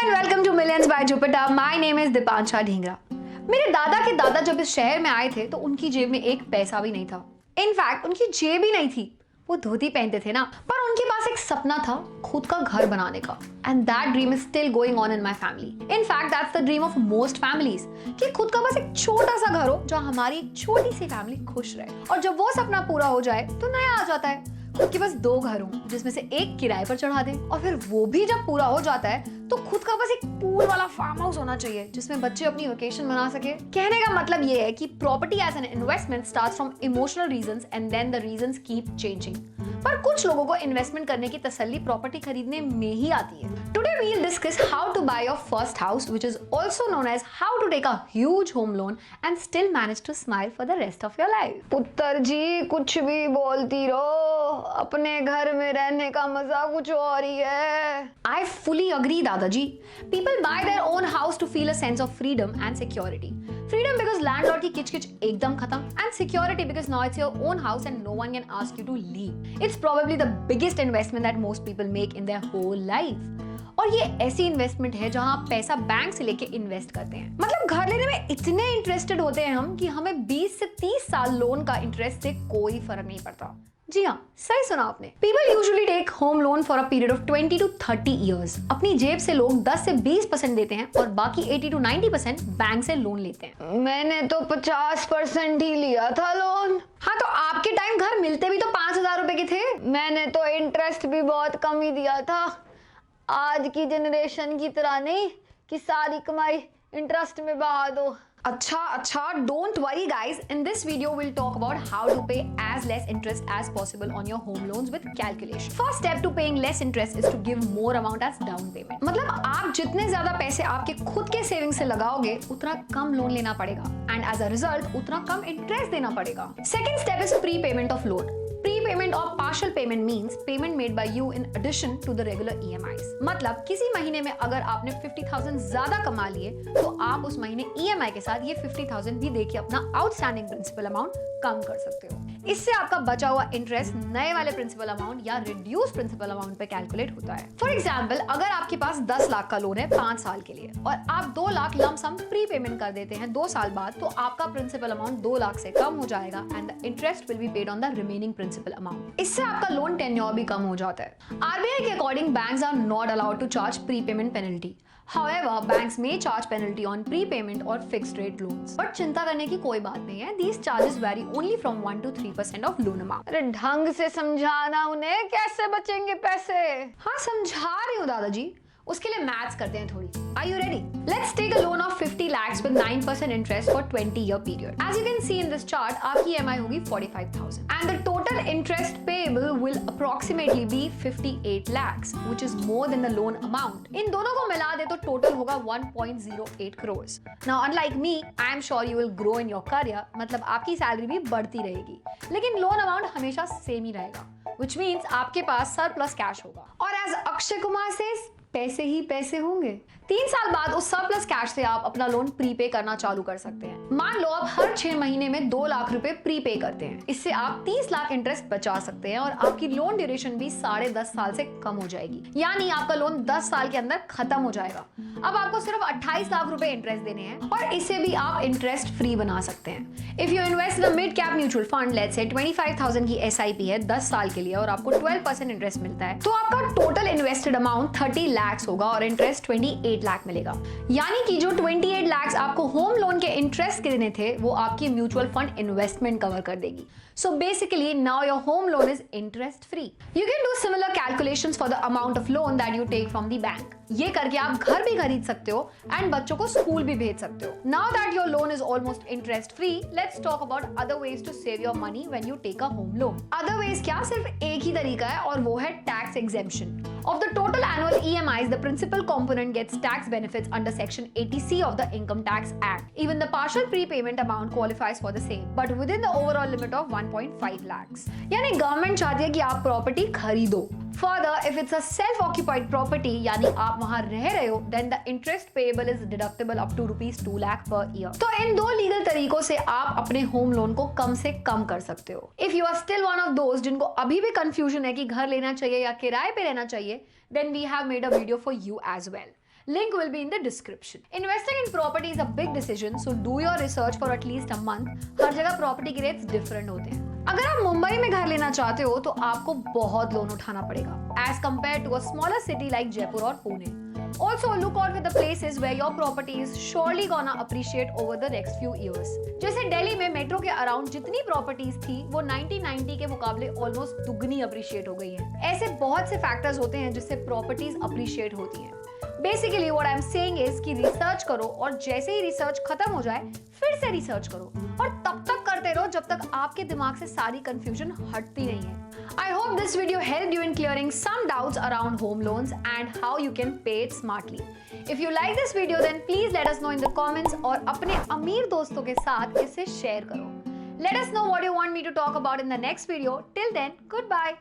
and welcome to Millions by Jupiter. My name is Deepansha Dinghra. मेरे दादा के दादा जब इस शहर में आए थे तो उनकी जेब में एक पैसा भी नहीं था. इनफैक्ट उनकी जेब ही नहीं थी. वो धोती पहनते थे ना, पर उनके पास एक सपना था खुद का घर बनाने का. And that dream is still going on in my family. In fact, that's the dream of most families. कि खुद का बस एक छोटा सा घर हो जहाँ हमारी एक छोटी सी फैमिली खुश रहे. और जब वो सपना पूरा हो जाए तो नया आ जाता है. खुद के बस 2 घर हों जिसमें से एक किराए पर चढ़ा दें. और फिर वो भी जब पूरा हो जाता है तो खुद का बस एक पूल वाला फार्म हाउस होना चाहिए जिसमें बच्चे अपनी वेकेशन मना सके. कहने का मतलब ये है कि property as an investment starts from emotional reasons and then the reasons keep changing. पर कुछ लोगों को इन्वेस्टमेंट करने की तसल्ली प्रॉपर्टी खरीदने में ही आती है. Today we will discuss how to buy your first house, which is also known as how to take a huge home loan and still manage to smile for the rest of your life. पुत्र जी कुछ भी बोलती रहो, अपने घर में रहने का मजा कुछ और ही है. आई फुली अग्री दादाजी. People buy their own house to feel a sense of freedom and security. Freedom because landlord की किच-किच एकदम खत्म, and security because now it's your own house and no one can ask you to leave. It's probably the biggest investment that most people make in their whole life. और ये ऐसी investment है जहां आप पैसा बैंक से लेके invest करते हैं. मतलब घर लेने में इतने इंटरेस्टेड होते हैं हम कि हमें 20 से 30 साल लोन का इंटरेस्ट से कोई फर्क नहीं पड़ता. जी हाँ, सही सुना आपने. People usually take home loan for a period of 20 to 30 years. अपनी जेब से लोग 10 से 20% देते हैं और बाकी 80 to 90% बैंक से लोन लेते हैं. मैंने तो 50% ही लिया था लोन. हाँ, तो आपके टाइम घर मिलते भी तो 5,000 रुपए के थे. मैंने तो इंटरेस्ट भी बहुत कम ही दिया था. आज की जनरेशन की तरह नहीं कि सारी कमाई इंटरेस्ट में बहा दो. अच्छा, don't worry guys. In this video, we'll talk about how to pay as less interest as possible on your home loans with calculation. First step to paying less interest is to give more amount as down payment. मतलब आप जितने ज्यादा पैसे आपके खुद के saving से लगाओगे उतना कम लोन लेना पड़ेगा and as a result उतना कम इंटरेस्ट देना पड़ेगा. Second step is prepayment of loan. Prepayment or partial payment means payment made by you in addition to the regular EMIs. मतलब किसी महीने में अगर आपने 50,000 ज्यादा कमा लिए तो आप उस महीने EMI के साथ ये 50,000 भी देके अपना आउटस्टैंडिंग प्रिंसिपल अमाउंट कम कर सकते हो. इससे आपका बचा हुआ इंटरेस्ट नए वाले प्रिंसिपल अमाउंट या रिड्यूस प्रिंसिपल अमाउंट पे कैलकुलेट होता है. फॉर एग्जाम्पल, अगर आपके पास 10 लाख का लोन है 5 साल के लिए और आप 2 lakh lump sum prepayment कर देते हैं 2 साल बाद, तो आपका प्रिंसिपल अमाउंट 2 लाख से कम हो जाएगा and the interest will be paid on the remaining principal amount. इससे आपका लोन टेन्योर भी कम हो जाता है. आरबीआई के according banks are not allowed to charge prepayment penalty. However, banks may charge penalty on prepayment or fixed rate loans. But चिंता करने की कोई बात नहीं है. These charges vary only from 1 to 3% of loan amount. अरे ढंग से समझाना उन्हें, कैसे बचेंगे पैसे. हाँ, समझा रही हूँ दादाजी. उसके लिए मैथ्स करते हैं थोड़ी. Are you ready? Let's take a loan of 50 lakhs with 9% interest for 20-year period. As you can see in this chart, आपकी EMI होगी 45,000 and the total interest payable will approximately be 58 lakhs, which is more than the loan amount. इन दोनों को मिला दे तो total होगा 1.08 crores. Now, unlike me, I am sure you will grow in your career. मतलब आपकी salary भी बढ़ती रहेगी, लेकिन लोन अमाउंट हमेशा सेम ही रहेगा, which means आपके पास सरप्लस कैश होगा. और as अक्षय कुमार says, पैसे ही पैसे होंगे. 3 साल बाद उस सरप्लस कैश से आप अपना लोन प्रीपे करना चालू कर सकते हैं. मान लो आप हर 6 महीने में 2 लाख रुपए प्रीपे करते हैं. इससे आप 30 लाख इंटरेस्ट बचा सकते हैं और आपकी लोन ड्यूरेशन भी 10.5 साल से कम हो जाएगी. यानी आपका लोन 10 साल के अंदर खत्म हो जाएगा. अब आपको सिर्फ 28 लाख रुपए इंटरेस्ट देने हैं और इसे भी आप इंटरेस्ट फ्री बना सकते हैं. If you invest in mid cap mutual fund, let's say 25,000 की SIP है 10 साल के लिए और आपको 12% इंटरेस्ट मिलता है, तो आपका टोटल इन्वेस्टेड अमाउंट 30 लाख होगा और इंटरेस्ट 28 लाख मिलेगा. यानी कि जो 28 लाख आपको होम लोन के इंटरेस्ट के देने थे वो आपकी म्यूचुअल फंड इन्वेस्टमेंट कवर कर देगी. So basically now your home loan is interest free. You can do similar calculations for the amount of loan that you take from the bank. ये करके आप घर भी खरीद सकते हो एंड बच्चों को स्कूल भी भेज सकते हो. Now that your loan is almost interest free, let's talk about other ways to save your money when you take a home loan. Other ways क्या, सिर्फ एक ही तरीका है और वो है tax exemption. Of the total annual EMIs, the principal component gets tax benefits under Section 80C of the Income Tax Act. Even the partial prepayment amount qualifies for the same, but within the overall limit of 1.5 lakhs. यानी government चाहती है कि आप property खरीदो. Further, if it's a self-occupied property, यानी आप वहां रह रहे हो, then the interest payable is deductible up to rupees 2 lakh per year. तो इन 2 लीगल तरीकों से आप अपने होम लोन को कम से कम कर सकते हो. If you are still one of those जिनको अभी भी कंफ्यूजन है कि घर लेना चाहिए या किराए पे रहना चाहिए, then we have made a video for you as well. Link will be in the description. Investing in property is a big decision, so do your research for at least a month. हर जगह property के rates different होते हैं। अगर आप मुंबई में घर लेना चाहते हो तो आपको बहुत लोन उठाना पड़ेगा as compared to a smaller city like Jaipur or Pune. Also look out with the places where your property is surely gonna appreciate over the next few years. जैसे दिल्ली में मेट्रो के अराउंड जितनी properties थी वो 1990 के मुकाबले almost दुगनी appreciate हो गई है। ऐसे बहुत से फैक्टर्स होते हैं जिससे प्रॉपर्टीज अप्रिशिएट होती हैं। Basically what I am saying is कि रिसर्च करो और जैसे ही रिसर्च खत्म हो जाए फिर से रिसर्च करो और तब तक करते रहो जब तक आपके दिमाग से सारी कंफ्यूजन हटती नहीं है। I hope this video helped you in clearing some doubts around home loans and how you can pay it smartly. If you like this video then please let us know in the comments और अपने अमीर दोस्तों के साथ इसे share करो। Let us know what you want me to talk about in the next video. Till then, goodbye.